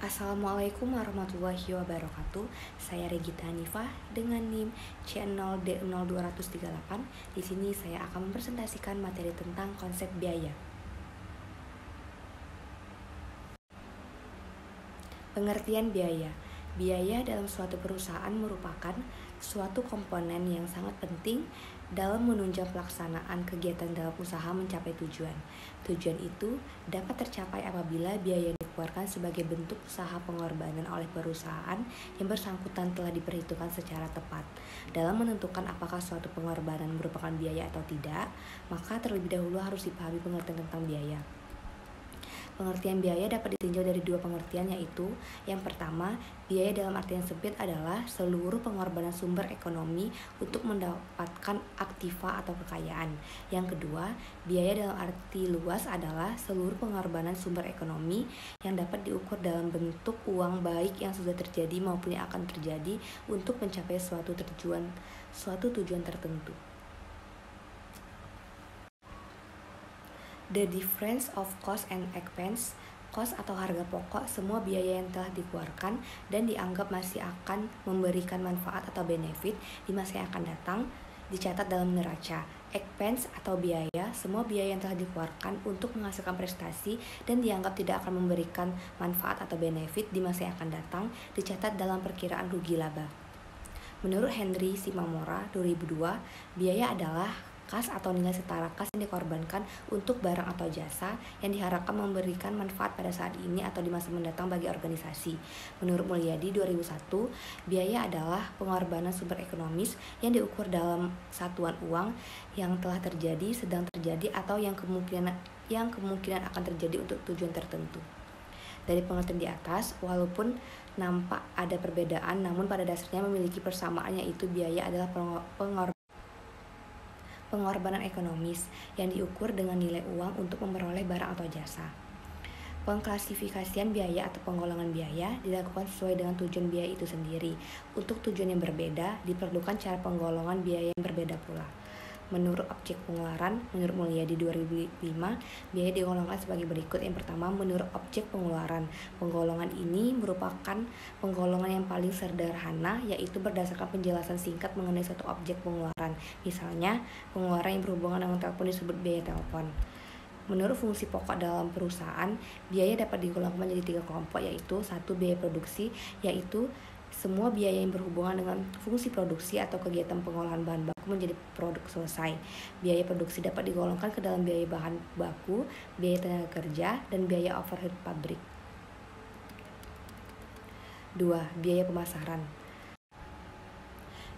Assalamualaikum warahmatullahi wabarakatuh. Saya Regita Hanifah dengan NIM C0D0238. Di sini saya akan mempresentasikan materi tentang konsep biaya. Pengertian biaya. Biaya dalam suatu perusahaan merupakan suatu komponen yang sangat penting dalam menunjang pelaksanaan kegiatan dalam usaha mencapai tujuan. Tujuan itu dapat tercapai apabila biaya yang dikeluarkan sebagai bentuk usaha pengorbanan oleh perusahaan yang bersangkutan telah diperhitungkan secara tepat. Dalam menentukan apakah suatu pengorbanan merupakan biaya atau tidak, maka terlebih dahulu harus dipahami pengertian tentang biaya. Pengertian biaya dapat ditinjau dari dua pengertian, yaitu yang pertama, biaya dalam artian sempit adalah seluruh pengorbanan sumber ekonomi untuk mendapatkan aktiva atau kekayaan. Yang kedua, biaya dalam arti luas adalah seluruh pengorbanan sumber ekonomi yang dapat diukur dalam bentuk uang, baik yang sudah terjadi maupun yang akan terjadi untuk mencapai suatu tujuan tertentu. The difference of cost and expense. Cost atau harga pokok semua biaya yang telah dikeluarkan dan dianggap masih akan memberikan manfaat atau benefit di masa yang akan datang dicatat dalam neraca. Expense atau biaya semua biaya yang telah dikeluarkan untuk menghasilkan prestasi dan dianggap tidak akan memberikan manfaat atau benefit di masa yang akan datang dicatat dalam perkiraan rugi laba. Menurut Henry Shimamura 2002, biaya adalah kas atau nilai setara kas yang dikorbankan untuk barang atau jasa yang diharapkan memberikan manfaat pada saat ini atau di masa mendatang bagi organisasi. Menurut Mulyadi 2001, biaya adalah pengorbanan sumber ekonomis yang diukur dalam satuan uang yang telah terjadi, sedang terjadi, atau yang kemungkinan akan terjadi untuk tujuan tertentu. Dari pengertian di atas, walaupun nampak ada perbedaan, namun pada dasarnya memiliki persamaan, yaitu biaya adalah pengorbanan ekonomis yang diukur dengan nilai uang untuk memperoleh barang atau jasa. Pengklasifikasian biaya atau penggolongan biaya dilakukan sesuai dengan tujuan biaya itu sendiri. Untuk tujuan yang berbeda, diperlukan cara penggolongan biaya yang berbeda pula. Menurut objek pengeluaran, menurut Mulyadi 2005, biaya digolongkan sebagai berikut. Yang pertama, menurut objek pengeluaran. Penggolongan ini merupakan penggolongan yang paling sederhana, yaitu berdasarkan penjelasan singkat mengenai suatu objek pengeluaran. Misalnya, pengeluaran yang berhubungan dengan telepon disebut biaya telepon. Menurut fungsi pokok dalam perusahaan, biaya dapat digolongkan menjadi 3 kelompok, yaitu 1. Biaya produksi, yaitu semua biaya yang berhubungan dengan fungsi produksi atau kegiatan pengolahan bahan baku menjadi produk selesai. Biaya produksi dapat digolongkan ke dalam biaya bahan baku, biaya tenaga kerja, dan biaya overhead pabrik. 2. Biaya pemasaran.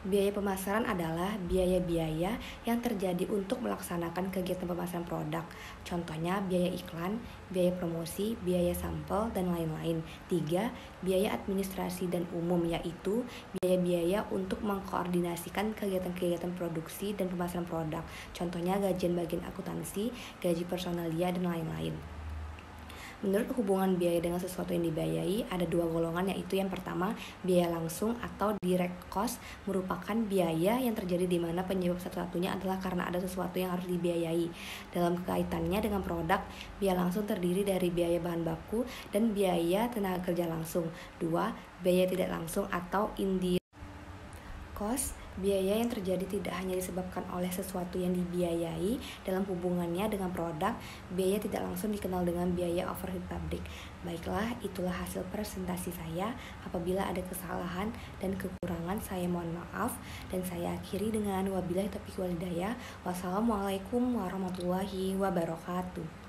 Biaya pemasaran adalah biaya-biaya yang terjadi untuk melaksanakan kegiatan pemasaran produk. Contohnya biaya iklan, biaya promosi, biaya sampel, dan lain-lain. 3. Biaya administrasi dan umum, yaitu biaya-biaya untuk mengkoordinasikan kegiatan-kegiatan produksi dan pemasaran produk. Contohnya gajian bagian akuntansi, gaji personalia, dan lain-lain. Menurut hubungan biaya dengan sesuatu yang dibiayai, ada 2 golongan, yaitu yang pertama, biaya langsung atau direct cost, merupakan biaya yang terjadi di mana penyebab satu-satunya adalah karena ada sesuatu yang harus dibiayai. Dalam kaitannya dengan produk, biaya langsung terdiri dari biaya bahan baku dan biaya tenaga kerja langsung. 2. Biaya tidak langsung atau indirect cost, biaya yang terjadi tidak hanya disebabkan oleh sesuatu yang dibiayai dalam hubungannya dengan produk. Biaya tidak langsung dikenal dengan biaya overhead pabrik. Baiklah, itulah hasil presentasi saya. Apabila ada kesalahan dan kekurangan, saya mohon maaf, dan saya akhiri dengan wabillahi taufiq wal hidayah. Wassalamualaikum warahmatullahi wabarakatuh.